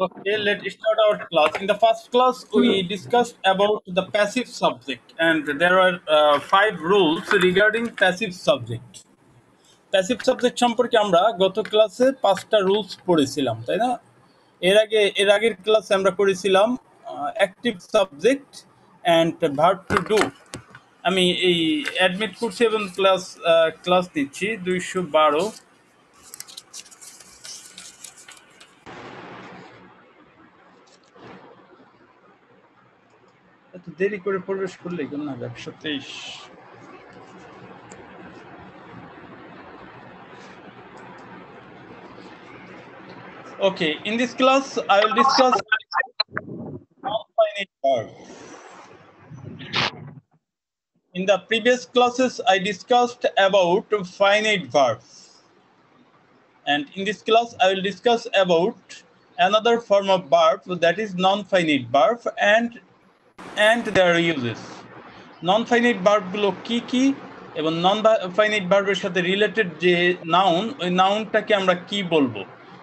Okay, let's start our class. In the first class, we discussed about the passive subject, and there are 5 rules regarding passive subject. Passive subject সম্পর্কে আমরা গত ক্লাসে 5টা rules পড়েছিলাম, তাই না? এর আগের ক্লাসে আমরা করেছিলাম active subject and verb to do. আমি এই অ্যাডমিট করছি এবং ক্লাস দিচ্ছি 212। এত দেরি করে প্রবেশ করলে কেন না 123। Okay, in this class, I will discuss non-finite verb. In the previous classes, I discussed about finite verbs. And in this class, I will discuss about another form of verb that is non-finite verb and their uses. Non-finite verb গুলো কি এবং non-finite verb এর সাথে related যে noun, ওই নাউনটাকে আমরা কি বলবো?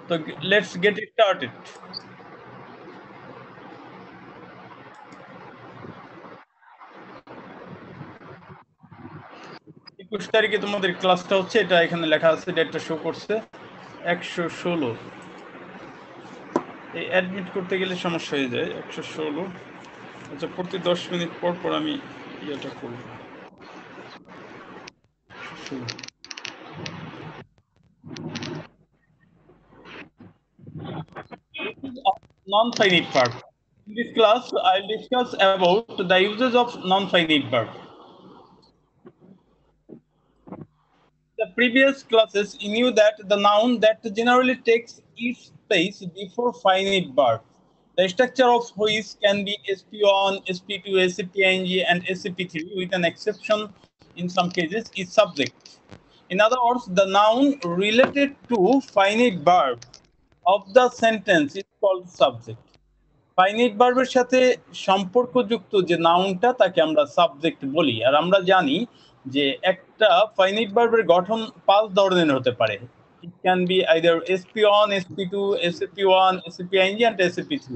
তো let's get it started. 21 তারিখে তোমাদের ক্লাসটা হচ্ছে, এটা এখানে লেখা আছে, ডেটটা শো করছে 116। এই অ্যাডমিট করতে গেলে সমস্যা হয়ে যায়। 116। আচ্ছা, প্রতি 10 মিনিট পর পর আমি ইয়েটা করব। Non-finite verb. In this class, I'll discuss about the uses of non-finite verb. The previous classes, you knew that the noun that generally takes its place before finite verb, the structure of which can be SP1, SP2, SCPING, and SCP3 with an exception in some cases is subject. In other words, the noun related to finite verb of the sentence is called subject. Finite ভার্বের সাথে সম্পর্কযুক্ত যে নাউনটা তাকে আমরা subject বলি। আর আমরা জানি যে একটা ফাইনাইট ভার্বের গঠন 5 ধরনের হতে পারে। It can be either SP1, SP2, SCP1, SCPING and SCP3.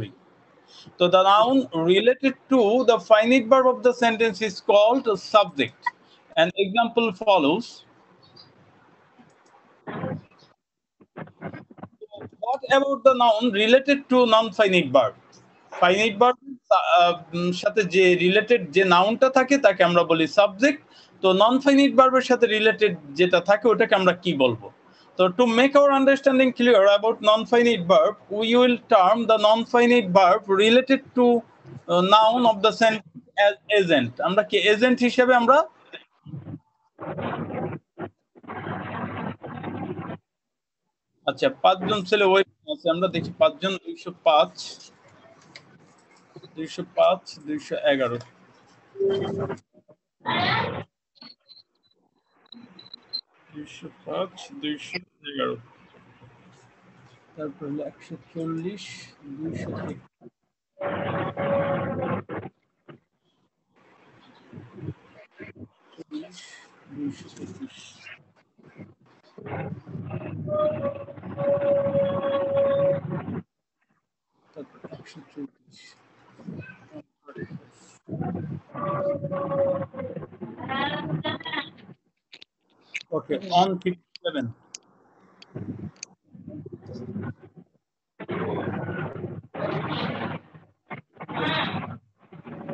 So the noun related to the finite verb of the sentence is called subject. An example follows. What about the noun related to non-finite verb? Finite verb সাথে যে related যে নাউনটা থাকে তাকে আমরা বলি subject. তো non finite ভার্বের সাথে রিলেটেড যেটা থাকে ওটাকে আমরা কি বলবো? তো to make our understanding clear about non finite verb, we will term the non finite verb related to noun of the sentence as agent. আমরা কি এজেন্ট হিসেবে আমরা আচ্ছা 5 জন ছেলে ওই আছে, আমরা দেখি 5 জন 205 205 211 205 211, তারপর হলো 140 200 225। তারপর 134। ওকে, অন 57।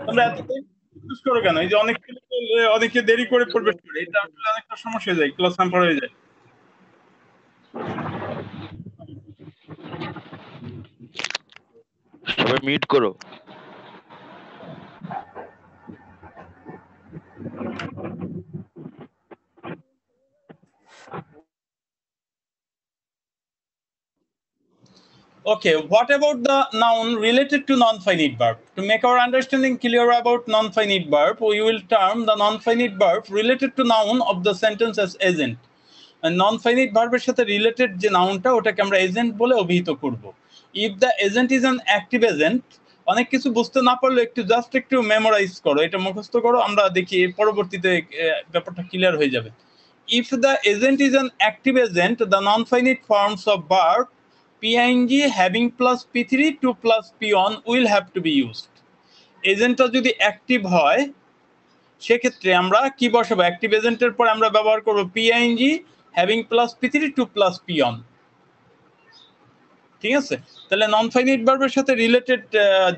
তোমরা এত চুজ করো কেন? এই যে অনেকে দেরি করে প্রবেশ করে, এটা আসলে অনেকটা সমস্যা হয়ে যায়, ক্লাস হ্যাম্পার হয়ে যায়। সবাই মিট করো। Okay, what about the noun related to non-finite verb? To make our understanding clear about non-finite verb, we will term the non-finite verb related to noun of the sentence as agent. Non-finite ভার্বের সাথে related যে নাউনটা ওটাকে আমরা agent বলে অভিহিত করব। If the agent is an active agent, অনেক কিছু বুঝতে না পারলে একটু মেমোরাইজ করো, এটা মুখস্থ করো, আমরা দেখি পরবর্তীতে ব্যাপারটা ক্লিয়ার হয়ে যাবে। If the agent is an active agent, the non finite forms of verb PING having plus P3 to plus P1 will have to be used. এজেন্টটা যদি অ্যাক্টিভ হয় সেক্ষেত্রে আমরা কি বসাবো? অ্যাক্টিভ এজেন্টের পর আমরা ব্যবহার করব PING having plus P3 to plus P1. ঠিক আছে, তাহলে নন ফাইনাইট ভার্বের সাথে রিলেটেড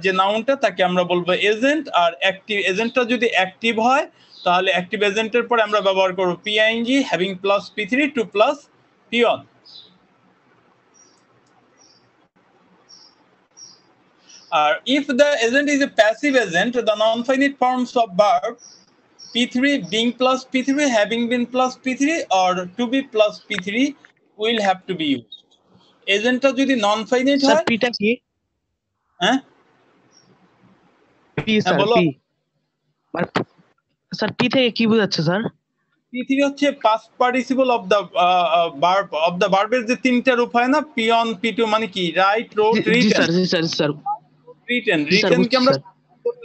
যে নাউনটা তাকে আমরা বলবো এজেন্ট, আর অ্যাক্টিভ এজেন্টটা যদি অ্যাক্টিভ হয় তাহলে অ্যাক্টিভ এজেন্টের পর আমরা ব্যবহার করব PING having plus P3 to plus P1. R if the agent is a passive agent, the non-finite forms of verb P3 being plus P3, having been plus P3 or to be plus P3 will have to be used. এজেন্টটা যদি non finite হয়, পিটা কি? হ্যাঁ P sir, P মানে sir P থেকে কি বোঝাচ্ছে sir? P3 হচ্ছে past participle of the verb এর যে তিনটা রূপ হয় না, P1 P2 মানে কি রাইট, রোট, রিটেন। জি স্যার রিটেন কে আমরা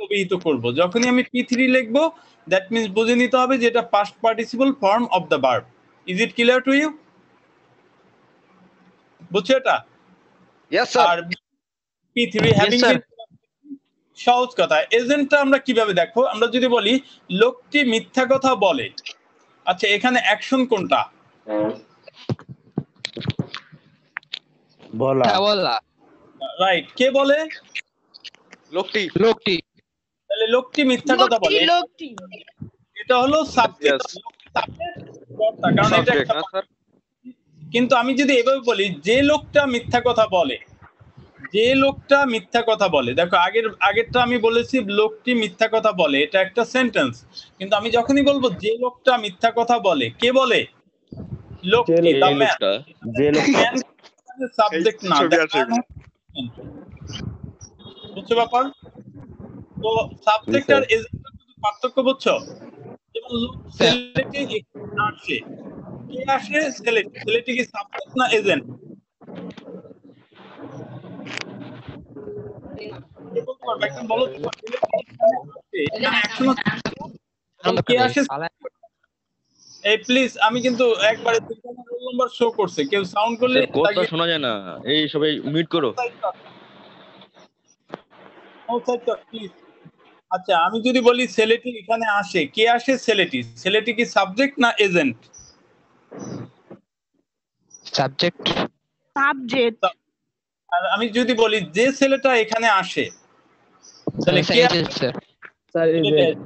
অভিহিত করব। যখনই আমি P3 লিখবো দ্যাট মিন্স বুঝে নিতে হবে যে এটা past participle form of the verb. Is it clear to you? বুঝছো এটা? Yes sir. R P3 having been, সহজ কথা। এজেন্টটা আমরা কিভাবে দেখো, আমরা যদি বলি লোকটি মিথ্যা কথা বলে, আচ্ছা এখানে অ্যাকশন কোনটা? বলা। রাইট, কে বলে? লোকটি। তাহলে লোকটি মিথ্যা কথা বলে, এটা হলো সাবজেক্ট, কারণ এটা একটা। কিন্তু আমি যদি এভাবে বলি যে লোকটা মিথ্যা কথা বলে, যে লোকটা মিথ্যা কথা বলে, দেখো আগেরটা আমি বলেছি লোকটি মিথ্যা কথা বলে, এটা একটা সেন্টেন্স। কিন্তু আমি যখনই বলবো যে লোকটা মিথ্যা কথা বলে, কে বলে? লোকটি, যে লোকটা সাবজেক্ট না। বুঝছো ব্যাপার? তো সাবজেক্ট আর এজেন্টের পার্থক্য বুঝছো? যেমন ছেলেটি আসে, কে আসে? ছেলেটি। ছেলেটি কি সাবজেক্ট না এজেন্ট? এই প্লিজ, আমি কিন্তু একবারে রোল নাম্বার শো করছে, কেউ সাউন্ড করলে কথা শোনা যায় না, এই সবাই মিউট করো। আচ্ছা আমি যদি বলি ছেলেটি এখানে আসে, কে আসে? ছেলেটি। ছেলেটি কি সাবজেক্ট না এজেন্ট? সাবজেক্ট। আর আমি যদি বলি যে ছেলেটা এখানে আসে, তাহলে কে? Sir agent.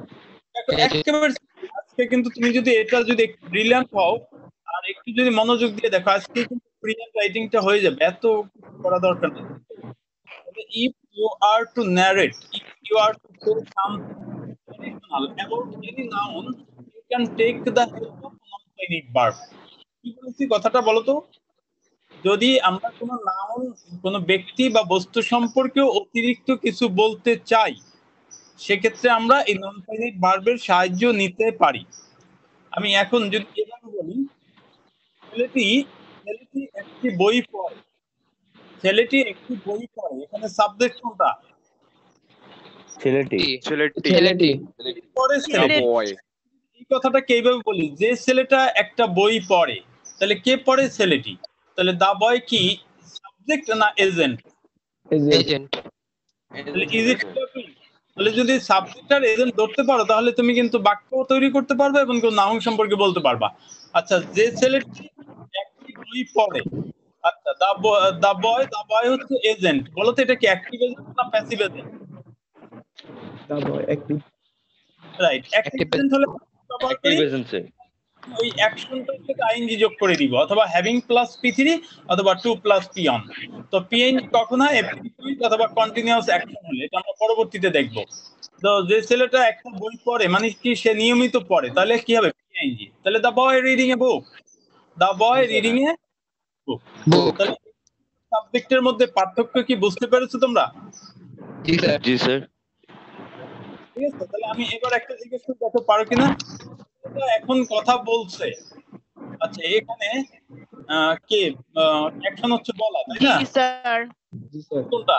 আজকে কিন্তু তুমি যদি এটা যদি ব্রিলিয়ান্ট হও আর একটু যদি মনোযোগ দিয়ে দেখো, আজকে কিন্তু ব্রিলিয়ান্ট রাইটিংটা হয়ে যাবে, এত করা দরকার নেই। If you are to narrate, if you are to say something about any noun, you can take the help of non-finite verb. কি বলছি কথাটা বলো তো? যদি আমরা কোনো নাউন, কোনো ব্যক্তি বা বস্তু সম্পর্কে অতিরিক্ত কিছু বলতে চাই, সেক্ষেত্রে আমরা এই নন ফাইনাইট ভার্বের সাহায্য নিতে পারি। আমি এখন যদি এভাবে বলি ছেলেটি একটি বই পড়ে, ছেলেটি একটি বই পড়ে, এখানে সাবজেক্ট কোনটা? ছেলেটি। এই কথাটা কিভাবে বলি? যে ছেলেটা একটা বই পড়ে, তাহলে কে পড়ে? ছেলেটি। তাহলে দা বয় কি সাবজেক্ট না এজেন্ট? এজেন্ট। তাহলে যদি সাবজেক্ট আর এজেন্ট ধরতে পারো তাহলে তুমি কিন্তু বাক্য তৈরি করতে পারবে এবং নাউন সম্পর্কে বলতে পারবা। আচ্ছা, যে ছেলেটি একটি বই পড়ে, আচ্ছা দা বয় হচ্ছে এজেন্ট। বলো তো এটা কি অ্যাক্টিভ এজেন্ট না প্যাসিভ এজেন্ট? দা বয় অ্যাক্টিভ। রাইট, অ্যাক্টিভ এজেন্ট হলে ওই অ্যাকশনটার সাথে আইএনজি যোগ করে দিব, অথবা হ্যাভিং প্লাস P3 অথবা টু প্লাস P1। তো পিএনজি কখন হয়? অথবা কন্টিনিউয়াস অ্যাকশন হলে, এটা আমরা পরবর্তীতে দেখব। তো যে ছেলেটা একটা বই পড়ে মানে কি সে নিয়মিত পড়ে, তাহলে কি হবে? পিএনজি। তাহলে দা বয় reading a book, the boy reading a বুক। তাহলে সাবজেক্টের মধ্যে পার্থক্য কি বুঝতে পেরেছো তোমরা? জি স্যার। ঠিক আছে, তাহলে আমি এবার একটা জিজ্ঞেস করে দেখো পারো কিনা। এখন কথা বলছে, আচ্ছা এখানে কে অ্যাকশন হচ্ছে বলা, তাই না? জি স্যার। কোনটা?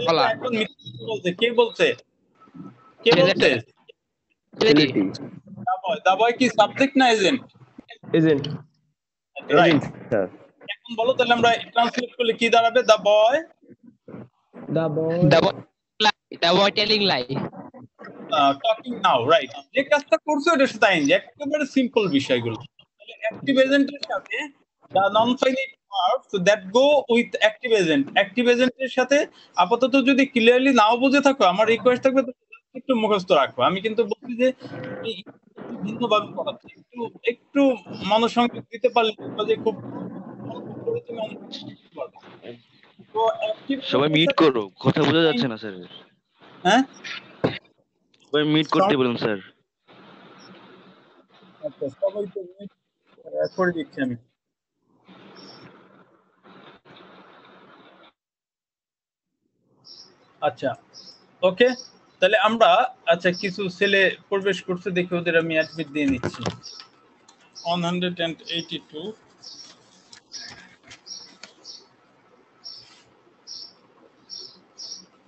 বলা। এখন মিথ্যা বলছে, কে বলছে? কে বলছে? ছেলেটি। দা বয় কি সাবজেক্ট না এজেন্ট? এজেন্ট। রাইট। স্যার। এখন বলো তাহলে আমরা ট্রান্সলেট করলে কি দাঁড়াবে? দা বয় telling lie. টকিং নাও, রাইট। যে কাজটা করছে ওটার সাথে আইএনজি, একেবারে সিম্পল বিষয়গুলো। তাহলে অ্যাক্টিভ এজেন্টের সাথে the non finite verbs that go with active agent, active এজেন্টের সাথে আপাতত যদি ক্লিয়ারলি নাও বুঝে থাকো, আমার রিকোয়েস্ট থাকবে একটু মুখস্থ রাখো। আমি কিন্তু বলছি যে ভিন্ন ভাবে পড়াচ্ছি, একটু মনোসংযোগ দিতে পারলে যে খুব তো অ্যাক্টিভ সবাই মিট করো, কথা বোঝা যাচ্ছে না স্যার। হ্যাঁ সবাই মিট করতে বলুন স্যার। আচ্ছা সবাই তো মিট করে দিচ্ছি আমি। আচ্ছা ওকে, তাহলে আমরা আচ্ছা কিছু ছেলে প্রবেশ করতে দেখি, ওদের আমি অ্যাডমিট দিয়ে নিচ্ছি। 182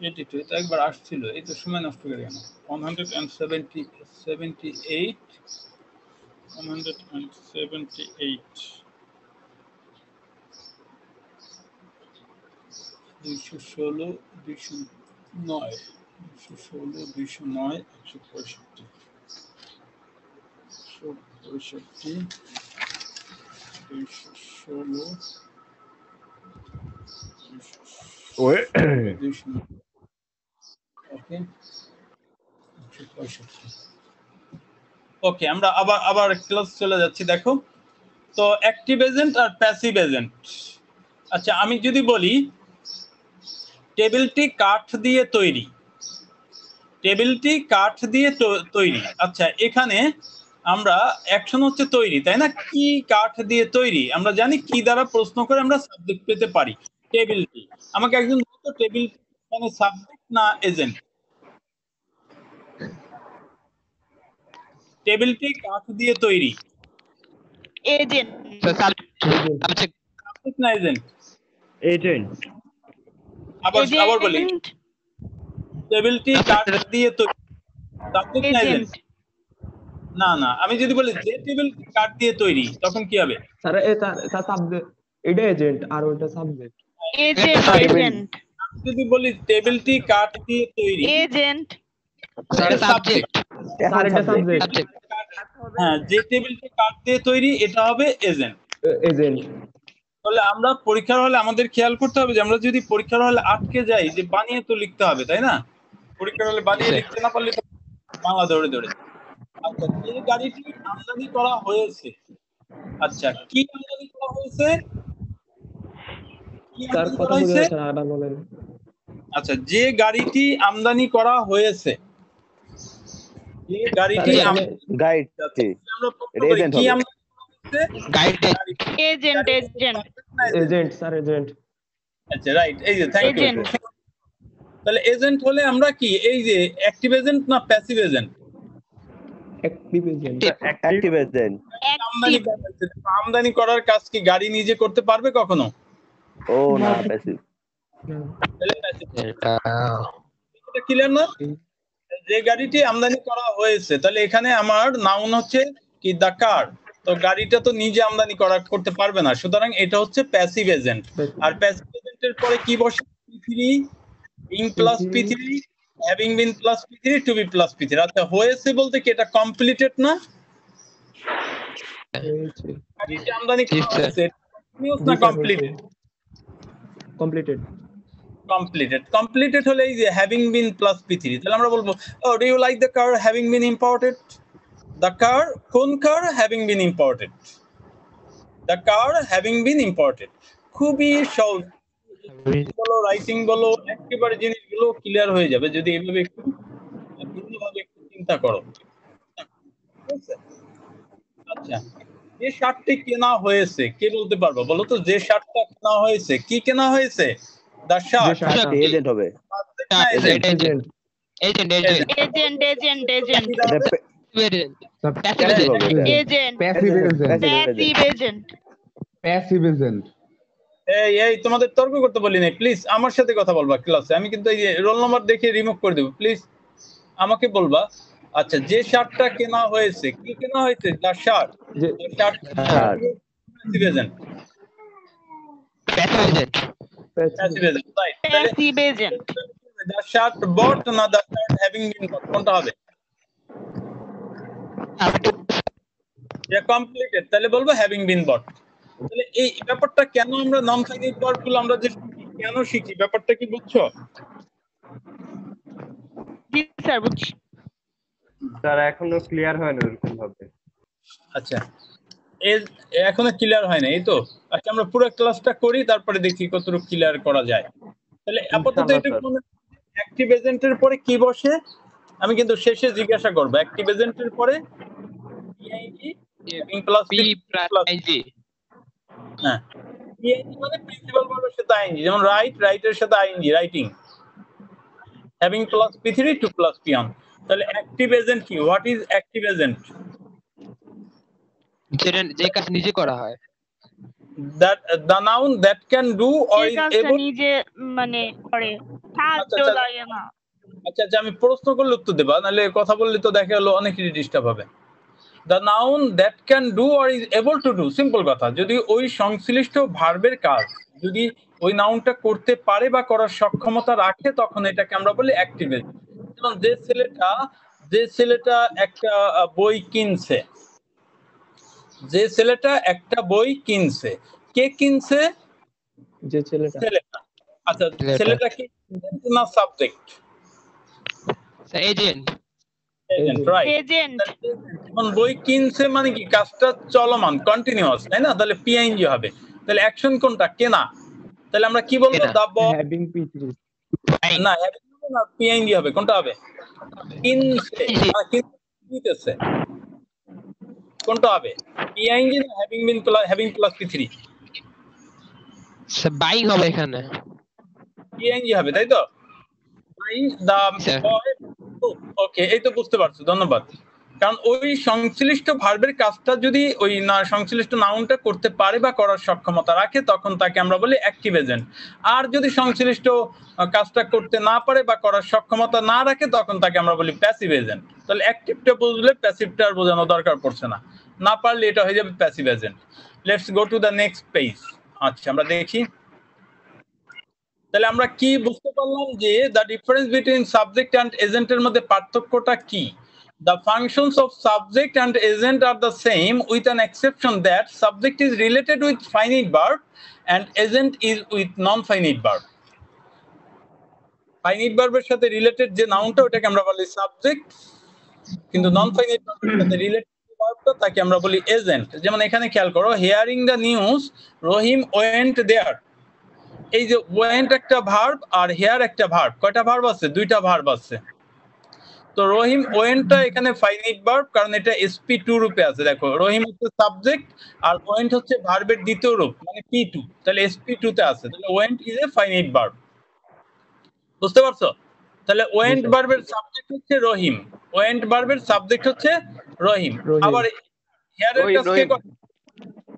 82 এটা একবার আসছিল, এই তো সময় নষ্ট করে গেল। 178 216 209 216 209 165 ওকে, আমরা আবার ক্লাস চলে যাচ্ছি। দেখো তো অ্যাক্টিভ এজেন্ট আর প্যাসিভ এজেন্ট। আচ্ছা আমি যদি বলি টেবিলটি কাঠ দিয়ে তৈরি, টেবিলটি কাঠ দিয়ে তৈরি। আচ্ছা এখানে আমরা অ্যাকশন হচ্ছে তৈরি, তাই না? কি কাঠ দিয়ে তৈরি? আমরা জানি কি দ্বারা প্রশ্ন করে আমরা সাবজেক্ট পেতে পারি। টেবিলটি, আমাকে একজন বলতো টেবিল মানে সাবজেক্ট না এজেন্ট? টেবিলটি কাঠ দিয়ে তৈরি, Agent. সাবজেক্ট না এজেন্ট? এজেন্ট। আবার বলি, টেবিলটি কাঠ দিয়ে তৈরি, সাবজেক্ট না এজেন্ট? না না, আমি যদি বলি যে টেবিলটি কাঠ দিয়ে তৈরি তখন কি হবে? স্যার এটা সাবজেক্ট, এটা এজেন্ট আর ওটা সাবজেক্ট। Agent. আমি যদি বলি টেবিলটি কাঠ দিয়ে তৈরি, Agent. সাবজেক্ট। স্যার এটা সাবজেক্ট। হ্যাঁ, যে টেবিলটি কাঠ দিয়ে তৈরি এটা হবে এজেন্ট। এজেন্ট। তাহলে আমরা পরীক্ষার হলে আমাদের খেয়াল করতে হবে যে আমরা যদি পরীক্ষার হলে আটকে যাই যে বানিয়ে তো লিখতে হবে, তাই না? পরীক্ষার হলে বানিয়ে লিখতে না পারলে বাংলা ধরে ধরে। আচ্ছা যে গাড়িটি আমদানি করা হয়েছে, আচ্ছা কি আমদানি করা হয়েছে? স্যার কথা বুঝে যাচ্ছে না, আবার বলেন। আচ্ছা যে গাড়িটি আমদানি করা হয়েছে, যে গাড়িটি গাইডটি আমরা এটা এজেন্ট কি হবে। আমদানি Agent. Agent sir, agent. আচ্ছা রাইট, এই যে থ্যাংক ইউ। তাহলে এজেন্ট হলে আমরা কি, এই যে অ্যাক্টিভ এজেন্ট না passive agent? Active agent. Active agent. আমদানি করার কাজ কি গাড়ি নিজে করতে পারবে কখনো? ও না, প্যাসিভ। তাহলে প্যাসিভ। এটা ক্লিয়ার না? যে গাড়িটি আমদানি করা হয়েছে, তাহলে এখানে আমার নাউন হচ্ছে কি দা কার। তো গাড়িটা তো নিজে আমদানি করতে পারবে না, সুতরাং এটা হচ্ছে প্যাসিভ এজেন্ট। আর প্যাসিভ এজেন্টের পরে কি বসে? P3, being plus P3, having been plus P3, to be plus P3। আচ্ছা হয়েছে বলতে কি এটা কমপ্লিটেড না? গাড়িটি আমদানি করা হয়েছে কন্টিনিউয়াস না কমপ্লিটেড? কমপ্লিটেড। কমপ্লিটেড হলে এই যে having been plus P3, তাহলে আমরা বলবো oh do you like the car having been imported? The car, কোন car having been imported? The car having been imported। খুবই সহজ, বলো রাইটিং বলো একেবারে জিনিসগুলো ক্লিয়ার হয়ে যাবে যদি এইভাবে একটু ভিন্নভাবে একটু চিন্তা করো। আচ্ছা যে শার্টটি কেনা হয়েছে, কে বলতে পারবো বলো তো? যে শার্টটা কেনা হয়েছে, কি কেনা হয়েছে? দা শার্ট। এজেন্ট হবে। এজেন্ট। এই তোমাদের তর্ক করতে বলি না, প্লিজ আমার সাথে কথা বলবা ক্লাসে। আমি কিন্তু এই যে রোল নাম্বার দেখে রিমুভ করে দেব, প্লিজ আমাকে বলবা। আচ্ছা যে শার্টটা কেনা হয়েছে, কি কেনা হয়েছে? দা shirt. Passive agent. Passive agent, right? Passive agent. The shot bought না the shot having been bought কোনটা হবে? এটা completed তাহলে বলবো having been bought। তাহলে এই ব্যাপারটা কেন আমরা নন ফাইনাইট ভার্ব গুলো আমরা যে কেন শিখি ব্যাপারটা কি বুঝছো? জি স্যার বুঝছি। স্যার এখনো ক্লিয়ার হয় না এরকম ভাবে। আচ্ছা এখনো ক্লিয়ার হয় না এই তো। আচ্ছা আমরা পুরো ক্লাসটা করি তারপরে দেখি কতটুকু ক্লিয়ার করা যায়। তাহলে আপাতত এটা অ্যাক্টিভ এজেন্টের পরে কি বসে আমি কিন্তু শেষে জিজ্ঞাসা করব। অ্যাক্টিভ এজেন্টের পরে P I G plus P plus I G. হ্যাঁ পিআইজি মানে প্রিন্সিপাল ভার্বের সাথে আইএনজি, যেমন রাইট রাইটের সাথে আইএনজি রাইটিং, হ্যাভিং প্লাস পি3 টু প্লাস পি অন। তাহলে অ্যাক্টিভ এজেন্ট কি? What is active agent? যে কাজ নিজে করা হয়। That the noun that can do or is able নিজে মানে করে থাকতেও লাগে না। আচ্ছা আচ্ছা আমি প্রশ্ন করলে উত্তর দেবা, নাহলে কথা বললে তো দেখা গেল অনেকেরই ডিস্টার্ব হবে। The noun that can do or is able to do, simple কথা, যদি ওই সংশ্লিষ্ট ভার্বের কাজ যদি ওই নাউনটা করতে পারে বা করার সক্ষমতা রাখে তখন এটাকে আমরা বলি অ্যাক্টিভ এজেন্ট। যেমন যে ছেলেটা একটা বই কিনছে, যে ছেলেটা একটা বই কিনছে, কে কিনছে? যে ছেলেটা। আচ্ছা ছেলেটা কি না subject? Agent. Agent right. Agent এখন বই কিনছে মানে কি কাজটা চলমান কন্টিনিউয়াস, তাই না? তাহলে পিআইএনজি হবে। তাহলে অ্যাকশন কোনটা? কেনা। তাহলে আমরা কি বলবো? দা বয় হ্যাভিং পি3 না হ্যাভিং না পিআইএনজি হবে। কোনটা হবে? কিনছে না কিনতেছে কোনটা হবে? পিআইএনজি না হ্যাভিং প্লাস পি3? বাইং হবে এখানে। পিআইএনজি হবে তাই তো? বাইং দা বয়। ওকে এই তো বুঝতে পারছো, ধন্যবাদ। কারণ ওই সংশ্লিষ্ট ভার্বের কাজটা যদি ওই না সংশ্লিষ্ট নাউনটা করতে পারে বা করার সক্ষমতা রাখে তখন তাকে আমরা বলি অ্যাক্টিভ এজেন্ট। আর যদি সংশ্লিষ্ট কাজটা করতে না পারে বা করার সক্ষমতা না রাখে তখন তাকে আমরা বলি প্যাসিভ এজেন্ট। তাহলে অ্যাক্টিভটা বুঝলে প্যাসিভটা আর বোঝানো দরকার পড়ছে না, না পারলে এটা হয়ে যাবে passive agent. Let's go to the next page. আচ্ছা আমরা দেখি তাহলে আমরা কি বুঝতে পারলাম যে the difference between subject and এজেন্টের মধ্যে পার্থক্যটা কি? The functions of subject and agent are the same with an exception that subject is related with finite verb and agent is with non-finite verb. Finite verb এর সাথে related যে নাউনটা ওটাকে আমরা বলি সাবজেক্ট, কিন্তু non-finite verb এর সাথে related ভার্বটা তাকে আমরা বলি এজেন্ট। যেমন এখানে খেয়াল করো, hearing the news Rahim went there. এই যে ওয়েন্ট একটা ভার্ব আর হেয়ার একটা ভার্ব, কয়টা ভার্ব আছে? দুইটা ভার্ব আছে। তো রহিম ওয়েন্টটা এখানে ফাইনাইট ভার্ব কারণ এটা sp2 রূপে আছে। দেখো রহিম হচ্ছে সাবজেক্ট আর ওয়েন্ট হচ্ছে ভার্বের দ্বিতীয় রূপ মানে p2, তাহলে sp2 তে আছে। তাহলে went is a finite verb. বুঝতে পারছো? তাহলে ওয়েন্ট ভার্বের সাবজেক্ট হচ্ছে রহিম, ওয়েন্ট ভার্বের সাবজেক্ট হচ্ছে রহিম। আবার হেয়ারের কাজ কে করে?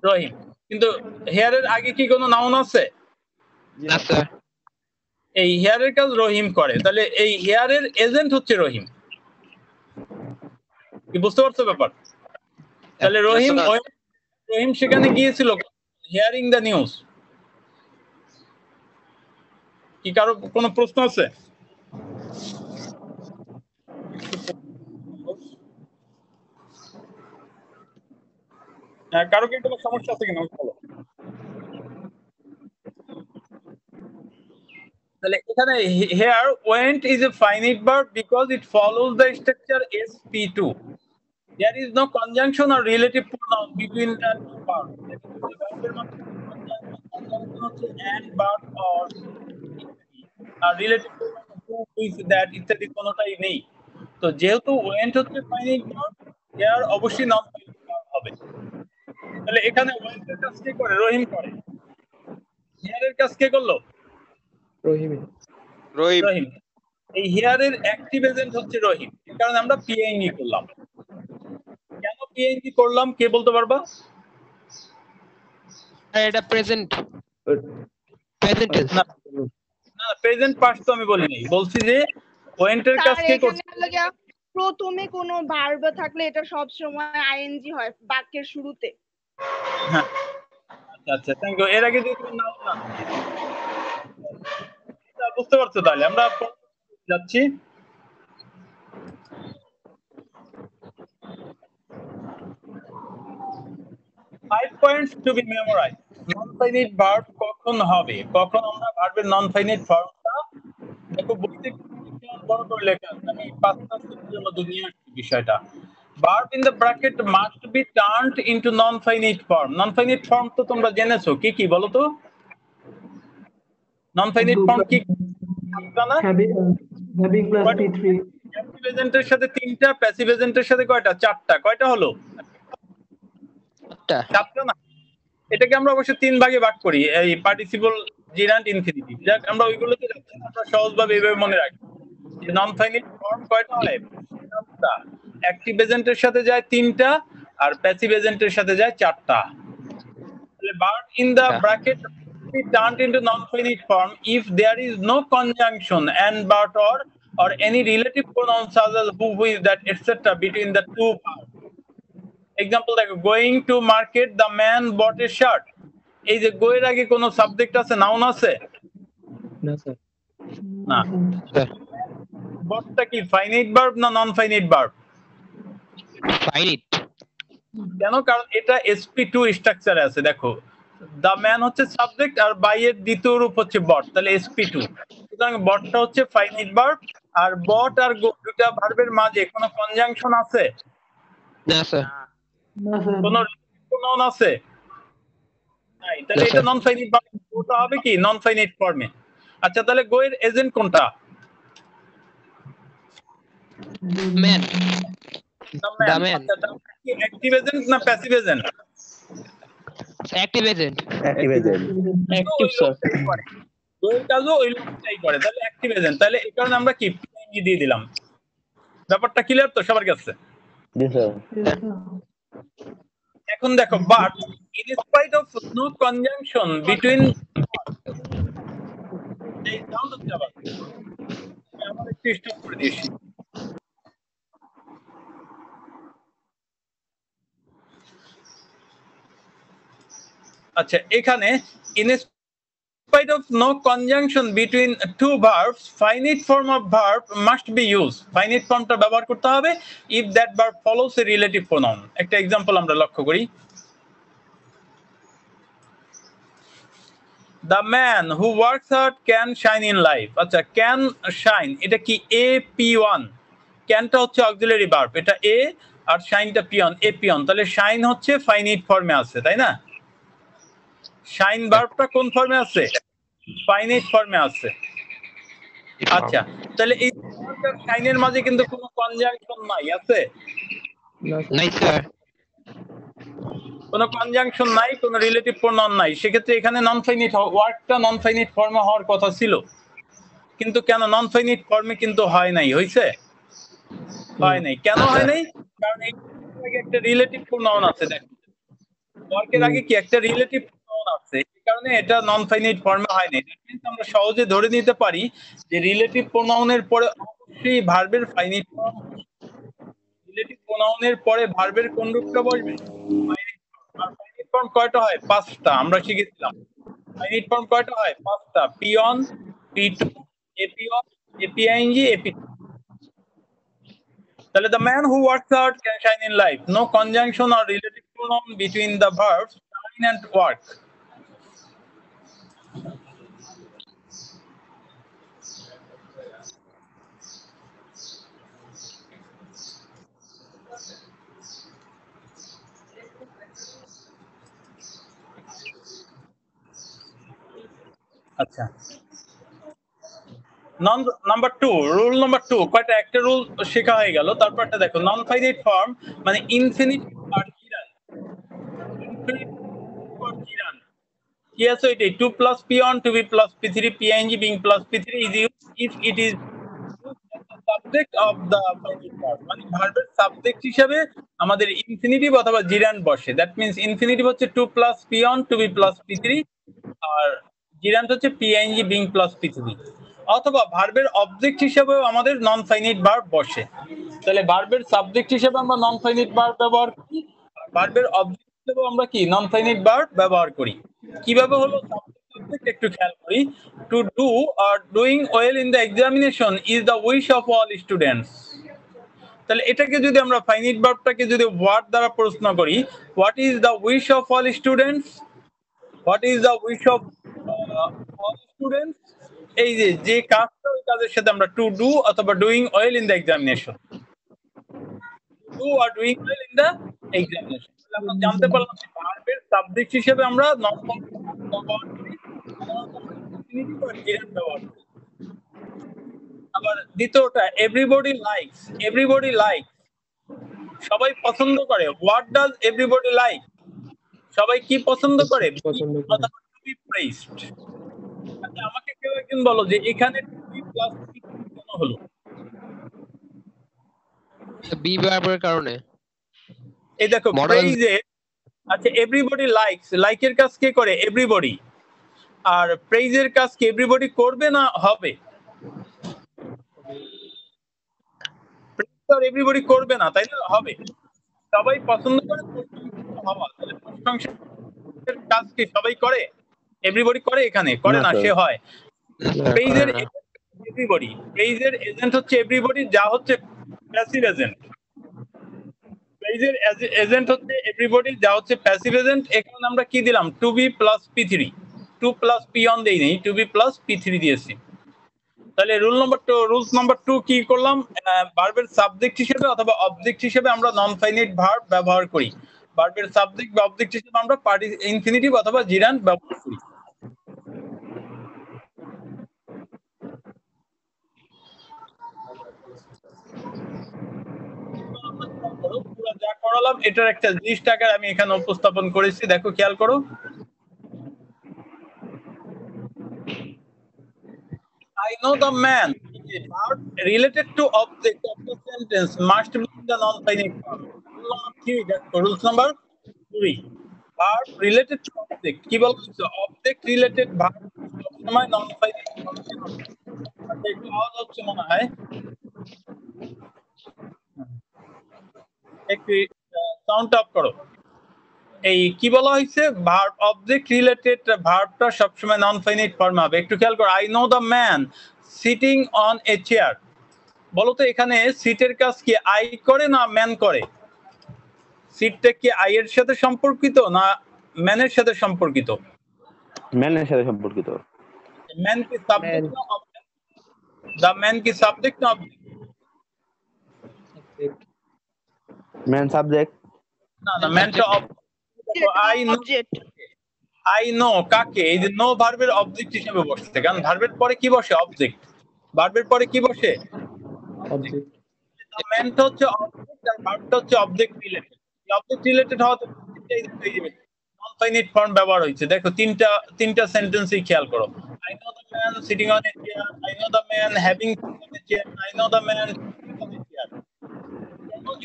রহিম। কিন্তু হেয়ারের আগে কি কোনো নাউন আছে? না স্যার। এই হেয়ারের কাজ রহিম করে, তাহলে এই হেয়ারের এজেন্ট হচ্ছে রহিম। কি বুঝতে পারছো ব্যাপার? তাহলে রহিম সেখানে গিয়েছিল হিয়ারিং দ্য নিউজ। কি কারো কোনো প্রশ্ন আছে? কারো কি কোনো সমস্যা আছে কিনা বলো। তাহলে এখানে here went is a finite verb because it follows the structure sp2. There is no conjunction or relative pronoun between the two verbs. And verb or relative pronoun with that ইত্যাদি কোনোটাই নেই। তো যেহেতু went হচ্ছে finite verb, here অবশ্যই non finite verb হবে। তাহলে এখানে went এর কাজ কে করে? রহিম করে। here এর কাজ কে করলো? রহিম। এই হিয়ারের অ্যাক্টিভ এজেন্ট হচ্ছে রহিম, এই কারণে আমরা পিএনজি করলাম। কেন পিএনজি করলাম কে বলতে পারবা? এটা প্রেজেন্ট টেন্স না প্রেজেন্ট পার্ট তো আমি বলিনি, বলছি যে পয়েন্টের কাজ কে করছে। প্রথমে কোনো ভার্ব থাকলে এটা সব সময় আইএনজি হয় বাক্যের শুরুতে। হ্যাঁ আচ্ছা থ্যাংক ইউ। এর আগে যদি তুমি নাও না এটা বুঝতে পারছো, তাহলে আমরা যাচ্ছি। Five points to be memorize. Non finite verb কখন হবে, কখন আমরা ভার্বের নন ফাইনাইট ফর্মটা দেখো বইতে বড় করে লেখা আছে, আমি 5টা সেকেন্ডের মধ্যে নিয়ে আসছি বিষয়টা। Verb in the bracket must be turned into non finite form. Non finite form তো তোমরা জেনেছো, কি কি বলো তো? নন ফাইনাইট ফর্ম কি না? having plus p3 অ্যাক্টিভ এজেন্টের সাথে 3টা, প্যাসিভ এজেন্টের সাথে কয়টা? 4টা। কয়টা হলো? 7টা না? এটাকে আমরা অবশ্য 3 ভাগে ভাগ করি, এই পার্টিসিপল, জিরান্ট, ইনফিনিটিভ। যাক আমরা ওইগুলোতে যাচ্ছি না, আমরা সহজভাবে এইভাবে মনে রাখি যে নন ফাইনাইট ফর্ম কয়টা হয়? 7টা। অ্যাক্টিভ এজেন্টের সাথে যায় 3টা, আর প্যাসিভ এজেন্টের সাথে যায় 4টা। তাহলে verb in the bracket be turned into non-finite form if there is no conjunction and but or any relative pronoun such as who, is, that, etc. between the two verbs. Example দেখো, going to market the man bought a shirt. এই যে go এর আগে কোনো subject আছে, noun আছে? না sir না। বটটা কি ফাইনাইট ভার্ব না নন ফাইনাইট ভার্ব? ফাইনাইট। কেন? কারণ এটা sp2 স্ট্রাকচারে আছে। দেখো দা ম্যান হচ্ছে সাবজেক্ট আর বাই এর দ্বিতীয় রূপ হচ্ছে বট, তাহলে sp2। সুতরাং বটটা হচ্ছে ফাইনাইট ভার্ব। আর বট আর গো দুটা ভার্বের মাঝে কোনো কনজাংশন আছে? না স্যার। কোনো প্রোনাউন আছে? নাই। তাহলে এটা নন ফাইনাইট ভার্ব। ওটা হবে কি নন ফাইনাইট ফর্মে। আচ্ছা তাহলে গো এর এজেন্ট কোনটা? ম্যান। The man. আচ্ছা কি অ্যাক্টিভ এজেন্ট না passive agent? Active agent. Active agent. Active sir. গোয়ের কাজও ওই লোকটাই করে, তাহলে অ্যাক্টিভ এজেন্ট। তাহলে এই কারণে আমরা কি পিএনজি দিয়ে দিলাম। ব্যাপারটা ক্লিয়ার তো সবার কাছে? জি স্যার। এখন দেখো, but in spite of no conjunction between, এই সাউন্ড হচ্ছে আবার, আমরা একটু স্টপ করে দিয়েছি। আচ্ছা এখানে in spite of no conjunction between two verbs, finite form of verb must be used. Finite formটা ব্যবহার করতে হবে if that verb follows a relative pronoun. একটা एग्जांपल আমরা লক্ষ্য করি। The man who works hard can shine in life. আচ্ছা can shine এটা কি AP1, canটা হচ্ছে অক্সিলারি ভার্ব, এটা a আর shineটা p1, AP1। তাহলে shine হচ্ছে ফাইনাইট ফর্মে আছে, তাই না? শাইন ভার্বটা কোন ফর্মে আছে? ফাইনাইট ফর্মে আছে। আচ্ছা তাহলে এই শাইনের মাঝে কিন্তু কোনো কনজাংশন নাই, আছে? নাই স্যার। কোনো কনজাংশন নাই, কোনো রিলেটিভ প্রোনাউন নাই। সেক্ষেত্রে এখানে নন ফাইনাইট ওয়ার্ডটা নন ফাইনাইট ফর্মে হওয়ার কথা ছিল, কিন্তু কেন নন ফাইনাইট ফর্মে কিন্তু হয় নাই? হইছে? হয় নাই। কেন হয় নাই? কারণ এই আগে একটা রিলেটিভ প্রোনাউন আছে। দেখো ওয়ার্কের আগে কি একটা রিলেটিভ প্রোনাউন আছে, এই কারণে এটা নন ফাইনাইট ফর্মে হয় নাই। দ্যাট মিন্স আমরা সহজে ধরে নিতে পারি যে রিলেটিভ প্রোনাউনের পরে অবশ্যই ভার্বের ফাইনাইট ফর্ম। রিলেটিভ প্রোনাউনের পরে ভার্বের কোন রূপটা বসবে? Finite form. আর ফাইনাইট ফর্ম কয়টা হয়? 5টা। আমরা শিখেছিলাম ফাইনাইট ফর্ম কয়টা হয়? 5টা। p1, p2, ap1, aping, ap2। তাহলে the man who works hard can shine in life. No conjunction or relative pronoun between the verbs shine and work. আচ্ছা নাম্বার 2, রুল নাম্বার 2 কয়টা? একটা রুল শেখা হয়ে গেল। তারপরটা দেখো, নন ফাইনাইট ফর্ম মানে ইনফিনিটিভ আর জিরান্ট। ইনফিনিটিভ আর জিরান্ট কি আছে? এটাই 2 plus p1 to be plus p3 ping being plus p3 is used if it is subject of the finite verb. মানে ভার্বের সাবজেক্ট হিসেবে আমাদের ইনফিনিটিভ অথবা জিরান্ট বসে। দ্যাট মিন্স ইনফিনিটিভ হচ্ছে 2 plus p1 to be plus p3 আর gerund হচ্ছে ping being plus p3। অথবা ভার্বের অবজেক্ট হিসেবেও আমাদের নন ফাইনাইট ভার্ব বসে। তাহলে ভার্বের সাবজেক্ট হিসেবে আমরা নন ফাইনাইট ভার্ব ব্যবহার করি, ভার্বের অবজেক্ট আমরা কি নন ফাইনাইট ভার্ব ব্যবহার করি। কিভাবে হলো সাবজেক্ট একটু খেয়াল করি। To do are doing well in the examination is the wish of all students. তাহলে এটাকে যদি আমরা ফাইনাইট ভার্বটাকে যদি ওয়ার্ড দ্বারা প্রশ্ন করি, what is the wish of all students, what is the wish of all students, এই যে কাজটা ওই কাজের সাথে আমরা টু ডু অথবা doing well in the examination, do are doing well in the examination. আমরা জানতে পারলাম যে ভার্বের সাবজেক্ট হিসেবে আমরা নন ব্যবহার করি, ইনফিনিটিভ আর জেরান্ড ব্যবহার করি। আবার দ্বিতীয়টা এভরিবডি লাইকস, এভরিবডি লাইকস সবাই পছন্দ করে। হোয়াট ডাজ এভরিবডি লাইক, সবাই কি পছন্দ করে, পছন্দ করে। অথবা টু বি প্রেইজড। আচ্ছা আমাকে কেউ একজন বলো যে এখানে টু বি প্লাস কেন হলো? বি ভার্বের কারণে। এই দেখো Model- প্রেইজে, আচ্ছা এভরিবডি লাইকস, লাইকের কাজ কে করে, এভরিবডি। আর প্রেইজের কাজ কি এভরিবডি করবে না হবে? প্রেইজ আর এভরিবডি করবে না, তাই না, হবে। সবাই পছন্দ করে প্রশংসিত হওয়া, তাহলে প্রশংসার কাজ কি সবাই করে, এভরিবডি করে, এখানে করে না, না, স্যার। সে হয়। প্রেইজের করে না। এভরিবডি, প্রেইজের এজেন্ট হচ্ছে এভরিবডি, যা হচ্ছে প্যাসিভ এজেন্ট। প্রেইজের এজেন্ট হচ্ছে এভরিবডি, যা হচ্ছে প্যাসিভ এজেন্ট। এখানে আমরা কি দিলাম, টু বি প্লাস পি3, টু প্লাস পি অন দেই নেই, টু বি প্লাস পি3 দিয়েছি। তাহলে রুলস নাম্বার 2 কি করলাম, ভার্বের সাবজেক্ট হিসেবে অথবা অবজেক্ট হিসেবে আমরা নন ফাইনাইট ভার্ব ব্যবহার করি। ভার্বের সাবজেক্ট বা অবজেক্ট হিসেবে আমরা ইনফিনিটিভ অথবা জিরান্ড ব্যবহার করি। পুরো যা করালাম এটার একটা লিস্ট আকারে আমি এখানে উপস্থাপন করেছি, দেখো খেয়াল করো। I know the man, verb related to object of the sentence must be in the non-finite form. Rules number 3. Verb related to object. কি বলছো? Object related verb সবসময় non-finite form এ হবে। আচ্ছা একটু আওয়াজ হচ্ছে মনে হয়, একটু সাউন্ড অফ করো। এই কি বলা হয়েছে, ভার্ব অবজেক্ট রিলেটেড ভার্বটা সবসময় নন ফাইনাইট ফর্মে হবে। একটু খেয়াল করো, I know the man sitting on a chair. বলো তো এখানে সিটের কাজ কি আই করে না ম্যান করে? সিটটা কি আই এর সাথে সম্পর্কিত না ম্যানের সাথে সম্পর্কিত? ম্যানের সাথে সম্পর্কিত। ম্যান কি সাবজেক্ট না অবজেক্ট? দ্য ম্যান কি সাবজেক্ট না অবজেক্ট? Man subject. না না, ম্যানটা I know, object. I know কাকে, এই যে নো ভার্বের অবজেক্ট হিসেবে বসছে, কারণ ভার্বের পরে কি বসে, অবজেক্ট। ভার্বের পরে কি বসে, অবজেক্ট। ম্যানটা হচ্ছে অবজেক্ট আর ভার্বটা হচ্ছে অবজেক্ট রিলেটেড। অবজেক্ট রিলেটেড হওয়াতে নন ফাইনাইট ফর্ম ব্যবহার হয়েছে। দেখো তিনটা সেন্টেন্সই খেয়াল করো। I know the man sitting on a chair, I know the man having on a chair, I know the man sitting on a chair.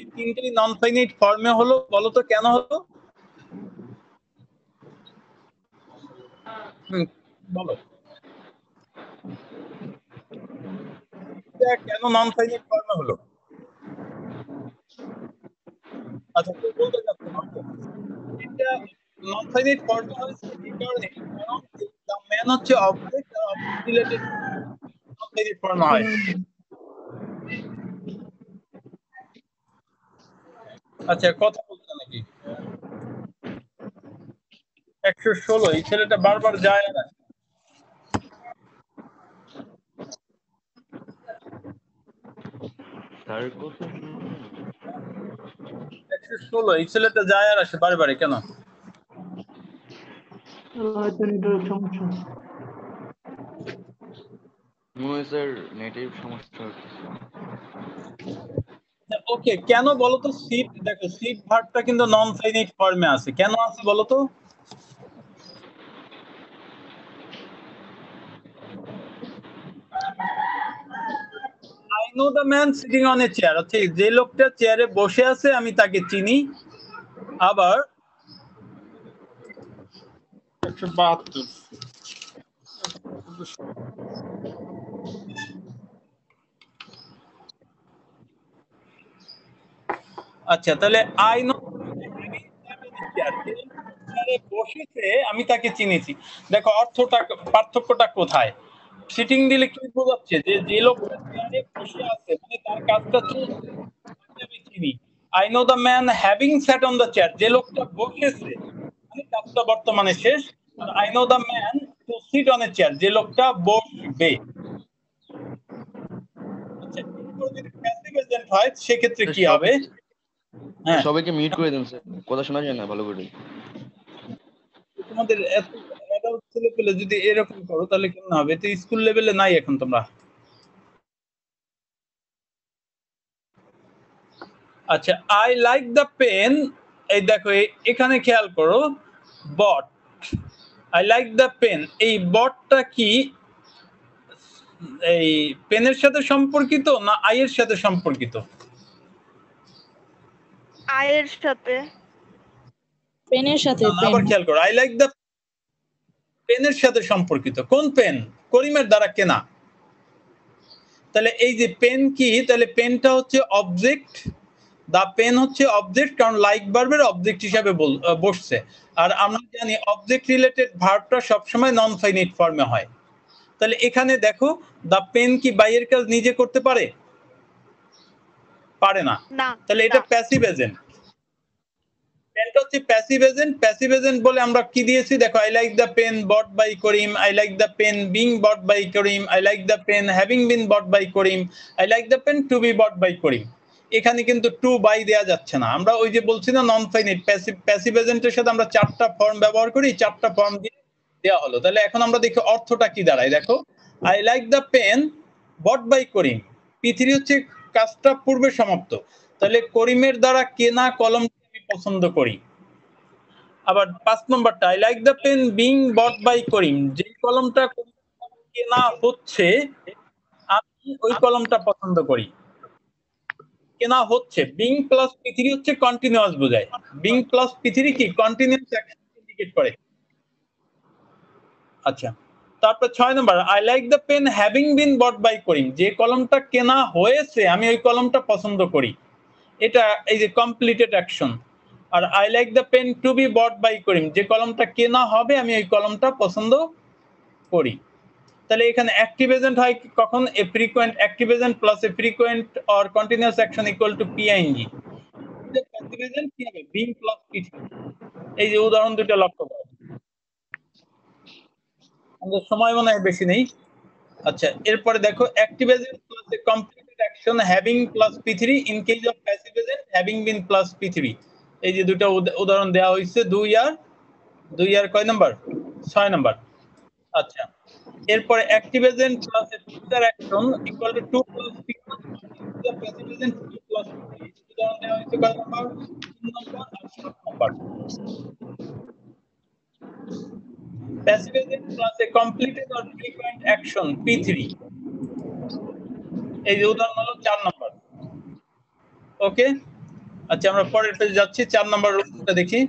এই তিনটেই নন ফাইনাইট ফর্মে হলো, বলো তো কেন হলো? বলো কেন নন ফাইনাইট ফর্মে হলো? আচ্ছা কেউ বলতে চাচ্ছে না? এটা নন ফাইনাইট ফর্মে হয়েছে এই কারণে, কারণ দ্য ম্যান হচ্ছে অবজেক্ট আর অবজেক্ট রিলেটেড নন ফাইনাইট ফর্মে হয়। আচ্ছা কথা বলছে নাকি? 116, এই ছেলেটা বারবার যায় আর আসে। 116, এই ছেলেটা যায় আর আসে বারে কেন? স্যার নেটিভ সমস্যা হচ্ছে। ওকে, কেন বলো তো? সিট, দেখো সিট ভার্বটা কিন্তু নন ফাইনাইট ফর্মে আছে, কেন আছে বলো তো? I know the man sitting on a chair, আচ্ছা যে লোকটা চেয়ারে বসে আছে আমি তাকে চিনি। আবার 172, আচ্ছা তাহলে আই নো চেয়ারে বসেছে আমি তাকে চিনেছি। দেখো অর্থটা পার্থক্যটা কোথায়? সিটিং দিলে কি বোঝাচ্ছে যে যে লোকটা চেয়ারে বসে আছে মানে তার কাজটা চলছে, তাকে আমি চিনি। I know the man having sat on the chair, যে লোকটা বসেছে মানে কাজটা বর্তমানে শেষ। আর I know the man to sit on a chair, যে লোকটা বসবে। আচ্ছা, এরপর যদি প্যাসিভ এজেন্ট হয় সেক্ষেত্রে কি হবে? হ্যাঁ, সবাইকে মিউট করে দেন স্যার, কথা শোনা যায় না ভালো করে। তোমাদের এত অ্যাডাল্ট ছেলে পেলে যদি এরকম করো তাহলে কেমন হবে? তো স্কুল লেভেলে নাই এখন তোমরা। আচ্ছা, আই লাইক দ্য পেন, এই দেখো এখানে খেয়াল করো বট, আই লাইক দ্য পেন, এই বটটা কি এই পেনের সাথে সম্পর্কিত না আই এর সাথে সম্পর্কিত? আয়ের সাথে। পেনের সাথে আবার খেয়াল করো, আই লাইক দ্য পেনের সাথে সম্পর্কিত। কোন পেন? করিমের দ্বারা কেনা। তাহলে এই যে পেন কি, তাহলে পেনটা হচ্ছে অবজেক্ট, দা পেন হচ্ছে অবজেক্ট, কারণ লাইক ভার্বের অবজেক্ট হিসাবে বসছে। আর আমরা জানি অবজেক্ট রিলেটেড ভার্বটা সবসময় নন ফাইনাইট ফর্মে হয়। তাহলে এখানে দেখো দা পেন কি বাইয়ের কাজ নিজে করতে পারে? পারে না। তাহলে এটা প্যাসিভ এজেন্ট। পেনটা হচ্ছে প্যাসিভ এজেন্ট। প্যাসিভ এজেন্ট বলে আমরা কি দিয়েছি দেখো, I like the pen bought by Karim, I like the pen being bought by Karim, I like the pen having been bought by Karim, I like the pen to be bought by Karim. এখানে কিন্তু two by দেয়া যাচ্ছে না। আমরা ওই যে বলছি না নন ফাইনাইট প্যাসিভ এজেন্টের সাথে আমরা চারটা ফর্ম ব্যবহার করি, চারটা ফর্ম দিয়ে দেওয়া হলো। তাহলে এখন আমরা দেখি অর্থটা কি দাঁড়ায়। দেখো, I like the pen bought by Karim, পি3 হচ্ছে কাজটা পূর্বে সমাপ্ত। তাহলে করিমের দ্বারা কেনা কলমটি আমি পছন্দ করি। আবার 5 নম্বরটা, I like the pen being bought by Karim, যে কলমটা কেনা হচ্ছে আমি ওই কলমটা পছন্দ করি। কেনা হচ্ছে, বিং প্লাস পি3 হচ্ছে কন্টিনিউয়াস বোঝায়। বিং প্লাস পি3 কি কন্টিনিউয়াস অ্যাকশন ইন্ডিকেট করে। আচ্ছা, তারপর 6 নম্বর, I like the pen having been bought by Karim, যে কলমটা কেনা হয়েছে আমি ওই কলমটা পছন্দ করি। এটা এই যে কমপ্লিটেড অ্যাকশন। আর I like the pen to be bought by Karim, যে কলমটা কেনা হবে আমি ওই কলমটা পছন্দ করি। তাহলে এখানে অ্যাক্টিভ এজেন্ট হয় কখন? A frequent active agent plus a frequent or continuous action equal to P I N G. Passive agent কি হবে? বিং প্লাস পি3। এই যে উদাহরণ দুটো লক্ষ্য করো। আমাদের সময় মনে হয় বেশি নেই। আচ্ছা, এরপরে দেখো active agent plus a completed action having plus পি3 in case of passive agent having been plus পি3। এই যে দুটো উদাহরণ দেওয়া হয়েছে, 2 আর কয় নাম্বার? 6 নাম্বার। আচ্ছা, এরপরে active agent plus a future action equal to 2 plus পি1 দ্য প্যাসিভ এজেন্ট 2 প্লাস পি3। উদাহরণ দেওয়া হয়েছে কয় নাম্বার? 3 নাম্বার আর 7 number. Passive agent plus a completed or frequent action পি3। এই যে উদাহরণ হলো 4 নাম্বার। ওকে, আচ্ছা আমরা পরের পেজে যাচ্ছি। 4 নাম্বার রুলটা দেখি।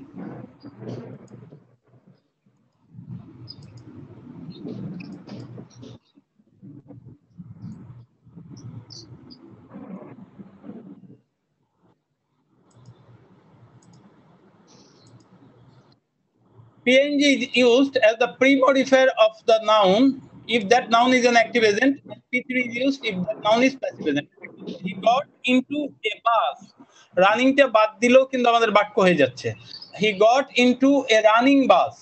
PNG is used as the pre-modifier of the noun if that noun is an active agent, and P3 is used if that noun is passive agent. He got into a bus. রানিংটা বাদ দিলেও কিন্তু আমাদের বাক্য হয়ে যাচ্ছে। He got into a running bus.